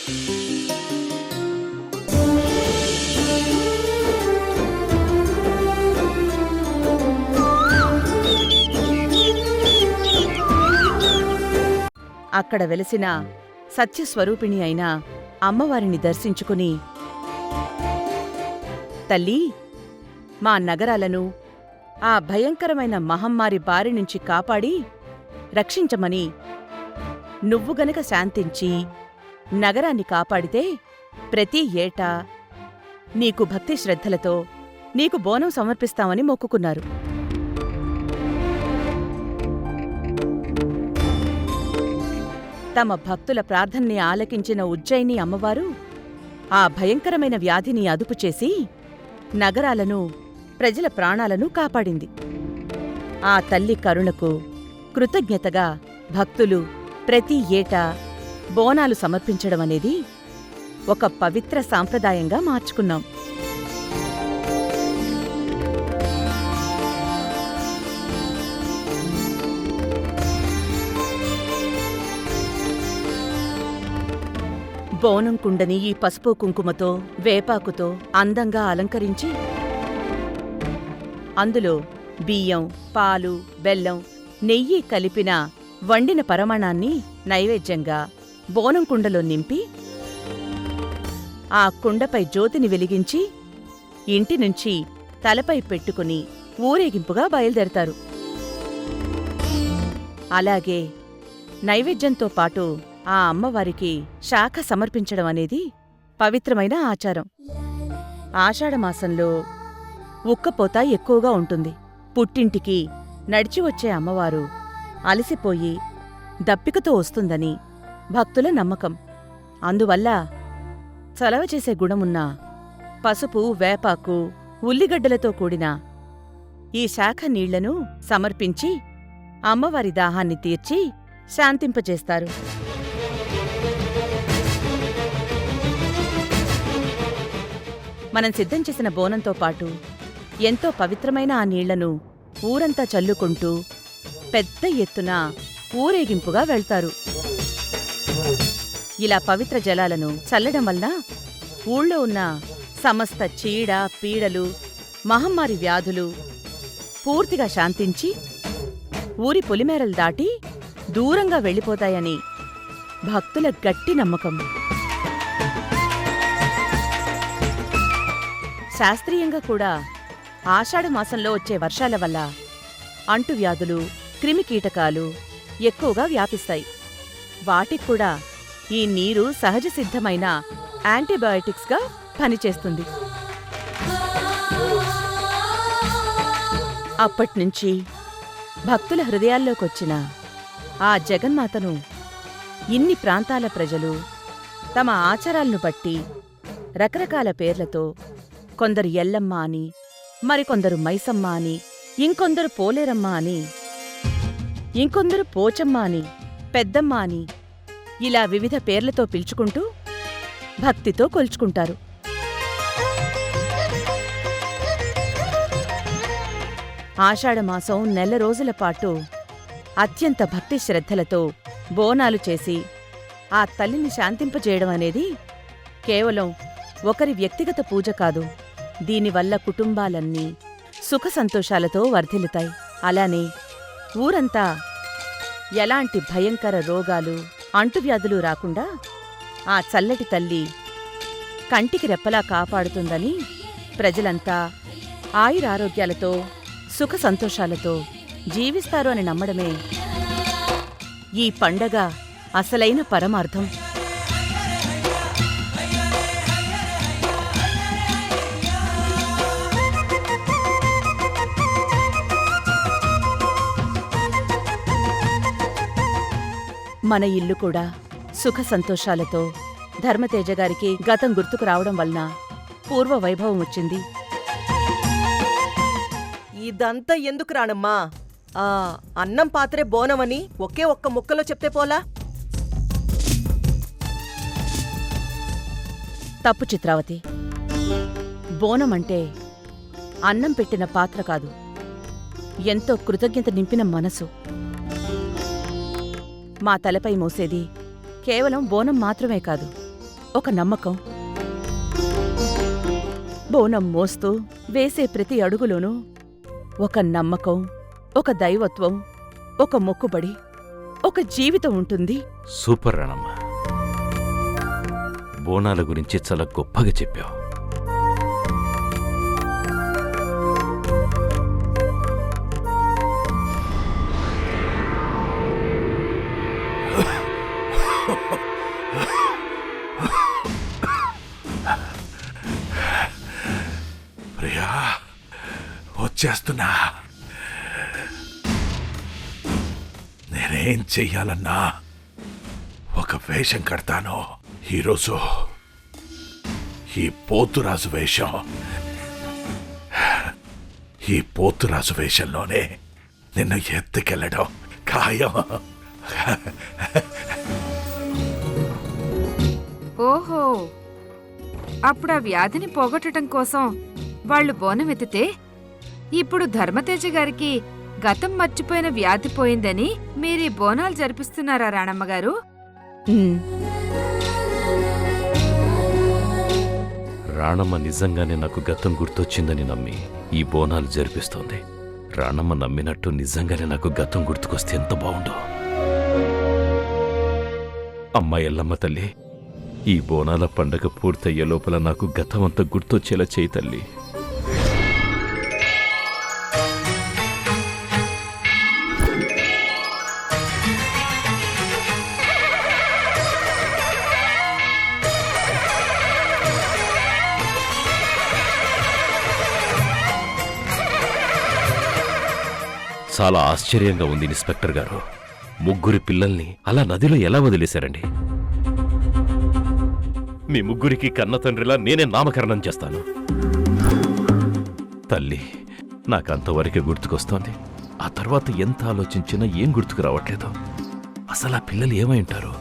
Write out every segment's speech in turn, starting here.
అక్కడ వెలసిన సత్యస్వరూపిణి అయిన అమ్మవారిని దర్శించుకుని, తల్లీ, మా నగరాలను ఆ భయంకరమైన మహమ్మారి బారినుంచి కాపాడి రక్షించమని నువ్వు గనక శాంతించి నగరాన్ని కాపాడితే ప్రతి ఏటా నీకు భక్తి శ్రద్ధలతో నీకు బోనం సమర్పిస్తామని మొక్కుకున్నారు. తమ భక్తుల ప్రార్థనని ఆలకించిన ఉజ్జయిని అమ్మవారు ఆ భయంకరమైన వ్యాధిని అదుపుచేసి నగరాలను, ప్రజల ప్రాణాలను కాపాడింది. ఆ తల్లి కరుణకు కృతజ్ఞతగా భక్తులు ప్రతి ఏటా బోనాలు సమర్పించడమనేది ఒక పవిత్ర సాంప్రదాయంగా మార్చుకున్నాం. బోనం కుండని ఈ పసుపు కుంకుమతో, వేపాకుతో అందంగా అలంకరించి అందులో బియ్యం, పాలు, బెల్లం, నెయ్యి కలిపిన వండిన పరమాణాన్ని నైవేద్యంగా బోనం కుండలో నింపి ఆ కుండపై జ్యోతిని వెలిగించి ఇంటినుంచి తలపై పెట్టుకుని ఊరేగింపుగా బయలుదేరతారు. అలాగే నైవేద్యంతో పాటు ఆ అమ్మవారికి శాఖ సమర్పించడం అనేది పవిత్రమైన ఆచారం. ఆషాఢమాసంలో ఉక్కపోత ఎక్కువగా ఉంటుంది. పుట్టింటికి నడిచి వచ్చే అమ్మవారు అలసిపోయి దప్పికతో వస్తుందని భక్తుల నమ్మకం. అందువల్ల చలవ చేసే గుణమున్న పసుపు, వేపాకు, ఉల్లిగడ్డలతో కూడిన ఈ శాఖ నీళ్లను సమర్పించి అమ్మవారి దాహాన్ని తీర్చి శాంతింపజేస్తారు. మనం సిద్ధం చేసిన బోనంతో పాటు ఎంతో పవిత్రమైన ఆ నీళ్లను ఊరంతా చల్లుకుంటూ పెద్ద ఎత్తున ఊరేగింపుగా వెళ్తారు. ఇలా పవిత్ర జలాలను చల్లడం వల్ల ఊళ్ళో ఉన్న సమస్త చీడ, పీడలు, మహమ్మారి వ్యాధులు పూర్తిగా శాంతించి ఊరి పొలిమేరలు దాటి దూరంగా వెళ్ళిపోతాయని భక్తుల గట్టి నమ్మకం. శాస్త్రీయంగా కూడా ఆషాఢమాసంలో వచ్చే వర్షాల వల్ల అంటువ్యాధులు, క్రిమికీటకాలు ఎక్కువగా వ్యాపిస్తాయి. వాటిక్కూడా ఈ నీరు సహజ సిద్ధమైన యాంటీబయాటిక్స్గా పనిచేస్తుంది. అప్పట్నుంచి భక్తుల హృదయాల్లోకొచ్చిన ఆ జగన్మాతను ఇన్ని ప్రాంతాల ప్రజలు తమ ఆచారాలను బట్టి రకరకాల పేర్లతో, కొందరు ఎల్లమ్మ అని, మరికొందరు మైసమ్మ అని, ఇంకొందరు పోలేరమ్మ అని, ఇంకొందరు పోచమ్మ అని, పెద్దమ్మ అని ఇలా వివిధ పేర్లతో పిలుచుకుంటూ భక్తితో కొల్చుకుంటారు. ఆషాఢమాసం నెల రోజుల పాటు అత్యంత భక్తి శ్రద్ధలతో బోనాలు చేసి ఆ తల్లిని శాంతింపజేయడం అనేది కేవలం ఒకరి వ్యక్తిగత పూజ కాదు. దీనివల్ల కుటుంబాలన్నీ సుఖ సంతోషాలతో వర్ధిల్లుతాయి. అలానే ఊరంతా ఎలాంటి భయంకర రోగాలు, అంటువ్యాధులు రాకుండా ఆ చల్లటి తల్లి కంటికి రెప్పలా కాపాడుతుందని ప్రజలంతా ఆయురారోగ్యాలతో, సుఖ సంతోషాలతో జీవిస్తారు అని నమ్మడమే ఈ పండగ అసలైన పరమార్థం. మన ఇల్లు కూడా సుఖ సంతోషాలతో ధర్మతేజగారికి గతం గుర్తుకు రావడం వలన పూర్వ వైభవం వచ్చింది. ఇదంతా ఎందుకు రానమ్మా? ఆ అన్నం పాత్రే బోనమని ఒకే ఒక్క ముక్కలో చెప్తే పోలా? తప్పు చిత్రావతి. బోనమంటే అన్నం పెట్టిన పాత్ర కాదు, ఎంతో కృతజ్ఞత నింపిన మనసు. మా తలపై మోసేది కేవలం బోనం మాత్రమే కాదు, ఒక నమ్మకం. బోనం మోస్తూ వేసే ప్రతి అడుగులోనూ ఒక నమ్మకం, ఒక దైవత్వం, ఒక మొక్కుబడి, ఒక జీవితం ఉంటుంది. సూపర్ రాణమ్మ, బోనాల గురించి చాలా గొప్పగా చెప్పావు. ప్రియా, వచ్చేస్తున్నా. నేనేం చెయ్యాలన్నా ఒక వేషం కడతాను. ఈరోజు ఈ పోతురాజు వేషం. ఈ పోతురాజు వేషంలోనే నిన్ను ఎత్తుకెళ్ళడం ఖాయం. ఓహో, అప్పుడు ఆ వ్యాధిని పోగొట్టడం కోసం వాళ్ళు బోనం ఎత్తితే ఇప్పుడు ధర్మతేజ గారికి గతం మర్చిపోయిన వ్యాధి పోయిందని మీరీ బోనాలు జరిపిస్తున్నారా రాణమ్మగారు? ఉమ్, రాణమ్మ నిజంగానే నాకు గతం గుర్తొచ్చిందని నమ్మి ఈ బోనాలు జరిపిస్తోంది. రాణమ్మ నమ్మినట్టు నిజంగానే నాకు గతం గుర్తుకొస్తే ఎంత బావుండో. అమ్మ ఎల్లమ్మ తల్లి, ఈ బోనాల పండగ పూర్తయ్యే లోపల నాకు గతమంతా గుర్తొచ్చేలా చేయి తల్లి. చాలా ఆశ్చర్యంగా ఉంది ఇన్స్పెక్టర్ గారు. ముగ్గురి పిల్లల్ని అలా నదిలో ఎలా వదిలేశారండి? మీ ముగ్గురికి కన్న తండ్రిలా నేనే నామకరణం చేస్తాను. తల్లి, నాకంతవరకే గుర్తుకొస్తోంది. ఆ తర్వాత ఎంత ఆలోచించినా ఏం గుర్తుకు రావట్లేదు. అసలు ఆ పిల్లలు ఏమై ఉంటారు?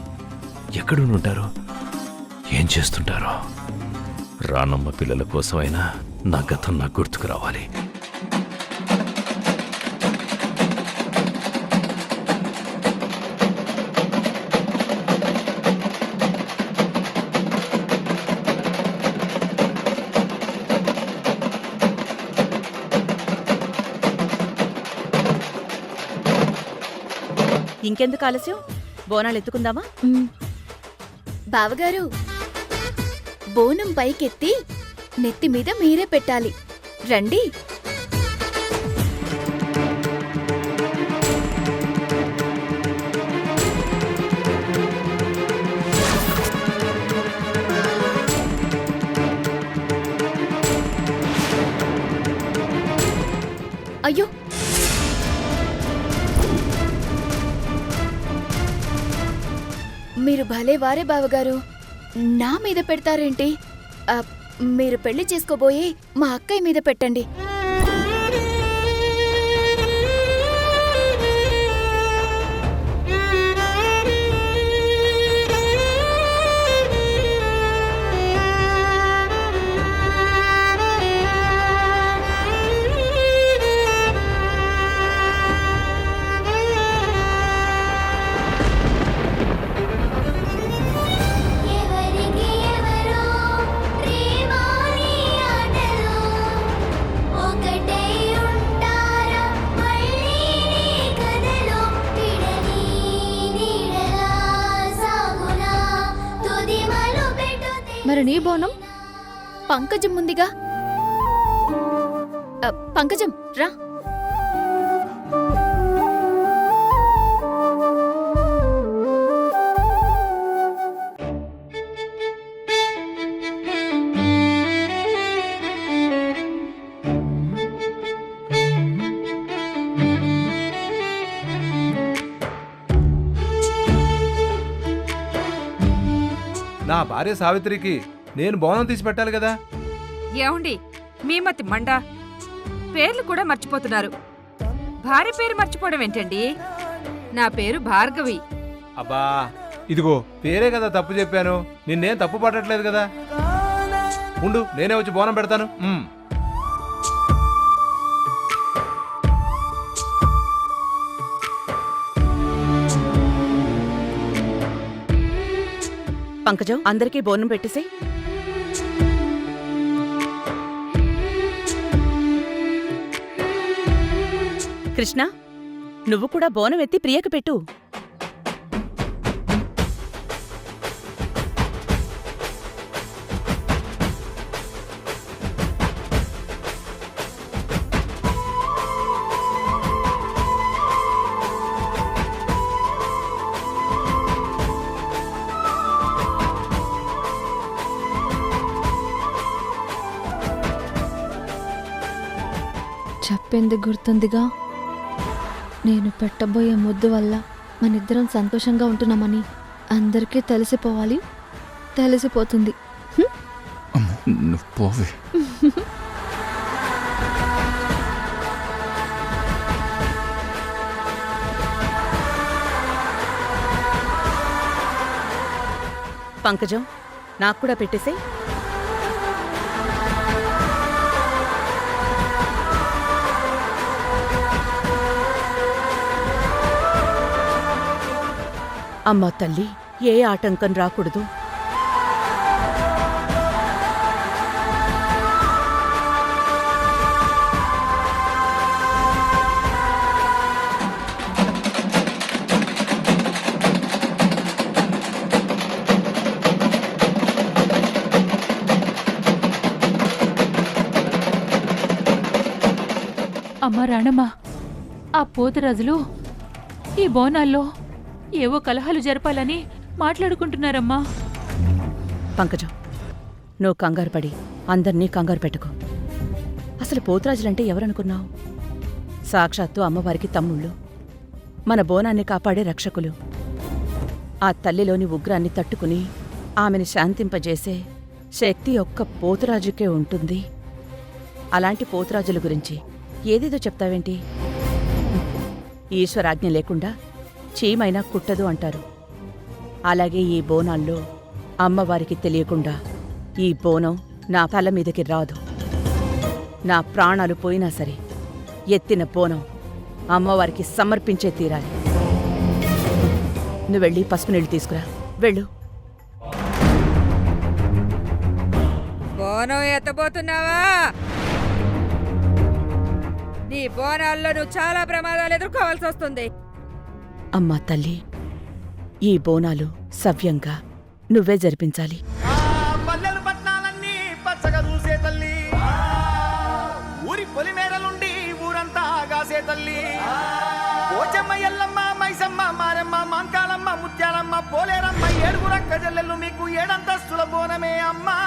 ఎక్కడుంటారు? ఏం చేస్తుంటారో? రానమ్మ పిల్లల కోసమైనా నా గతం నాకు గుర్తుకు రావాలి. ఇంకెందుకు ఆలస్యం? బోనాలు ఎత్తుకుందామా? బావగారు, బోనం పైకెత్తి నెత్తి మీద మీరే పెట్టాలి. రండి. అయ్యో, మీరు భలే వారే బావగారు. నా మీద పెడతారేంటి? మీరు పెళ్లి చేసుకోబోయే మా అక్కయ్య మీద పెట్టండి. మరి నీ బోనం? పంకజం ముందిగా. పంకజం రా. నా భార్య సావిత్రికి నేను బోనం తీసి పెట్టాలి కదా. ఏమండి, మీ మతి మండ, పేర్లు కూడా మర్చిపోతున్నారు. భార్య పేరు మర్చిపోవడం ఏంటండి? నా పేరు భార్గవి. అబ్బా, ఇదిగో పేరే కదా తప్పు చెప్పాను. నిన్నేం తప్పు పడట్లేదు కదా. ఉండు, నేనే వచ్చి బోనం పెడతాను. పంకజం, అందరికీ బోనం పెట్టేసేయ్. కృష్ణ, నువ్వు కూడా బోనం ఎత్తి ప్రియకు పెట్టు. చెప్పింది గుర్తుందిగా, నేను పెట్టబోయే ముద్దు వల్ల మనిద్దరం సంతోషంగా ఉంటున్నామని అందరికీ తెలిసిపోవాలి. తెలిసిపోతుంది. నువ్వు పోవే. పంకజం, నాకు కూడా పెట్టేసేయ్. అమ్మా తల్లి, ఏ ఆటంకం రాకూడదు. అమ్మా రాణమ్మా, ఆ పోతురాజులు ఈ బోనాల్లో ఏవో కలహాలు జరపాలని మాట్లాడుకుంటున్నారమ్మా. పంకజం, నువ్వు కంగారు పడి అందర్నీ కంగారు పెట్టుకో. అసలు పోతురాజులంటే ఎవరనుకున్నావు? సాక్షాత్తు అమ్మవారికి తమ్ముళ్ళు, మన బోనాన్ని కాపాడే రక్షకులు. ఆ తల్లిలోని ఉగ్రాన్ని తట్టుకుని ఆమెని శాంతింపజేసే శక్తి ఒక్క పోతురాజుకే ఉంటుంది. అలాంటి పోతురాజుల గురించి ఏదేదో చెప్తావేంటి? ఈశ్వరాజ్ఞ లేకుండా చీమైనా కుట్టదు అంటారు. అలాగే ఈ బోనాల్లో అమ్మవారికి తెలియకుండా ఈ బోనం నా తల మీదకి రాదు. నా ప్రాణాలు పోయినా సరే ఎత్తిన బోనం అమ్మవారికి సమర్పించే తీరాలి. నువ్వెళ్ళి పసుపు నీళ్ళు తీసుకురా, వెళ్ళు. బోనం ఎత్తబోతున్నావా? నీ బోనాల్లో నువ్వు చాలా ప్రమాదాలు ఎదుర్కోవాల్సి వస్తుంది. అమ్మా తల్లి, ఈ బోనాలు సవ్యంగా నువ్వే జరిపించాలి. పల్లెలు పట్నాలన్నీ పచ్చగా చూసే తల్లి, ఊరి పొలిమేరలుండి ఊరంతా ఆగాసే తల్లి. పోచమ్మ, ఎల్లమ్మ, మైసమ్మ, మారమ్మ, మాంకాలమ్మ, ముత్యాలమ్మ, పోలేరమ్మ, ఏడుగురక్క జల్లెళ్ళు మీకు ఏడంతస్తుల బోనమే అమ్మా.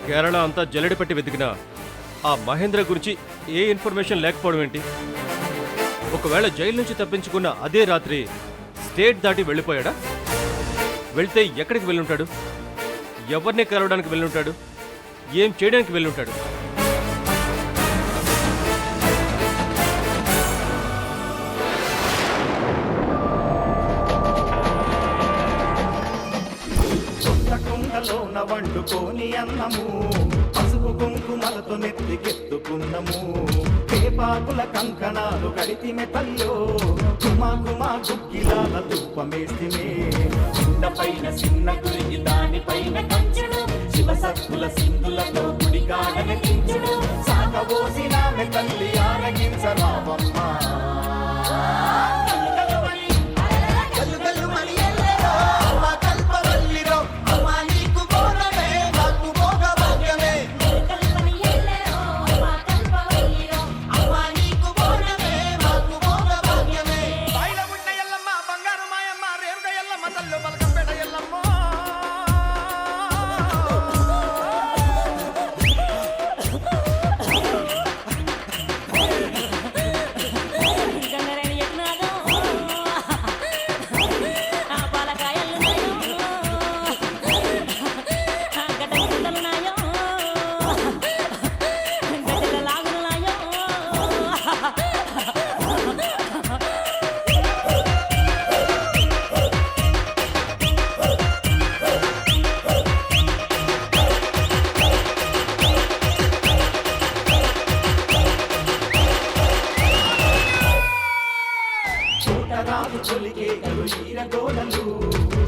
కేరళ అంతా జల్లెడ పెట్టి వెతికినా ఆ మహేంద్ర గురించి ఏ ఇన్ఫర్మేషన్ లేకపోవడం ఏంటి? ఒకవేళ జైలు నుంచి తప్పించుకున్న అదే రాత్రి స్టేట్ దాటి వెళ్ళిపోయాడా? వెళ్తే ఎక్కడికి వెళ్ళుంటాడు? ఎవరిని కలవడానికి వెళ్ళుంటాడు? ఏం చేయడానికి వెళ్ళుంటాడు? వంటలోన వండుకోని అన్నము పసుపు కుంకుమలతో నెత్తికెత్తుకున్నము పేపాకుల కంకణాలు కడితిమె తల్లో కుమా కుమా గుగ్గిలాల తుప్పమేస్తిమే పైన చిన్న గురికి దానిపైన కంచుడు శివసత్తుల సింధులతో గుడిగాడని కించుడు సాగబోసిన తల్లి ఆరగించరావమ్మా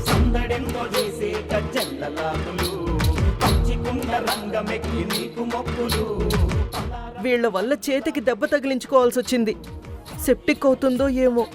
సందడెంతో చేసే గజ్జల్లలాకులు పంచికుండ రంగమెక్కి నీకు మొక్కులు వీళ్ల వల్ల చేతికి దెబ్బ తగిలించుకోవాల్సి వచ్చింది. సెప్టిక్ అవుతుందో ఏమో.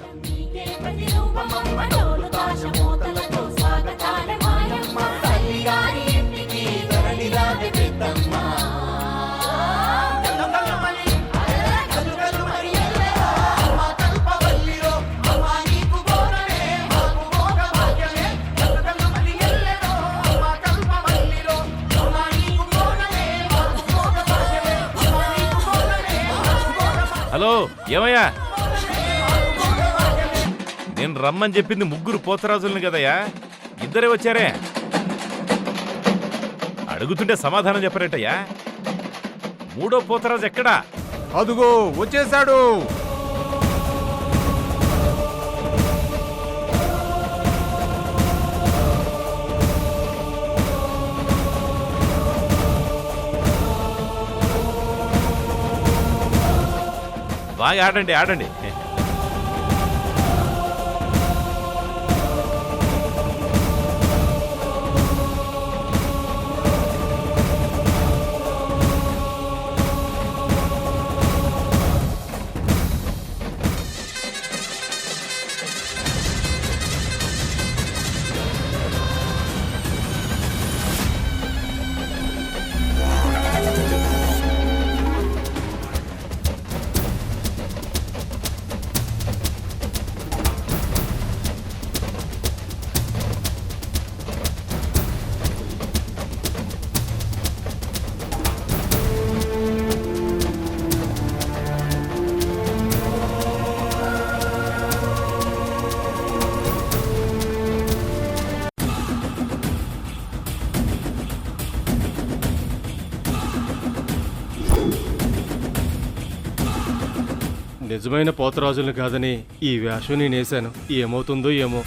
హలో ఏమయ్యా, నేను రమ్మని చెప్పింది ముగ్గురు పోతరాజుల్ని కదయ్యా, ఇద్దరే వచ్చారే. అడుగుతుంటే సమాధానం చెప్పరేటయ్యా. మూడో పోతరాజు ఎక్కడా? అదుగో వచ్చేసాడు. బాగా ఆడండి ఆడండి. నిజమైన పోతరాజుల్ని కాదని ఈ వేషం నేనేశాను. ఏమవుతుందో ఏమో.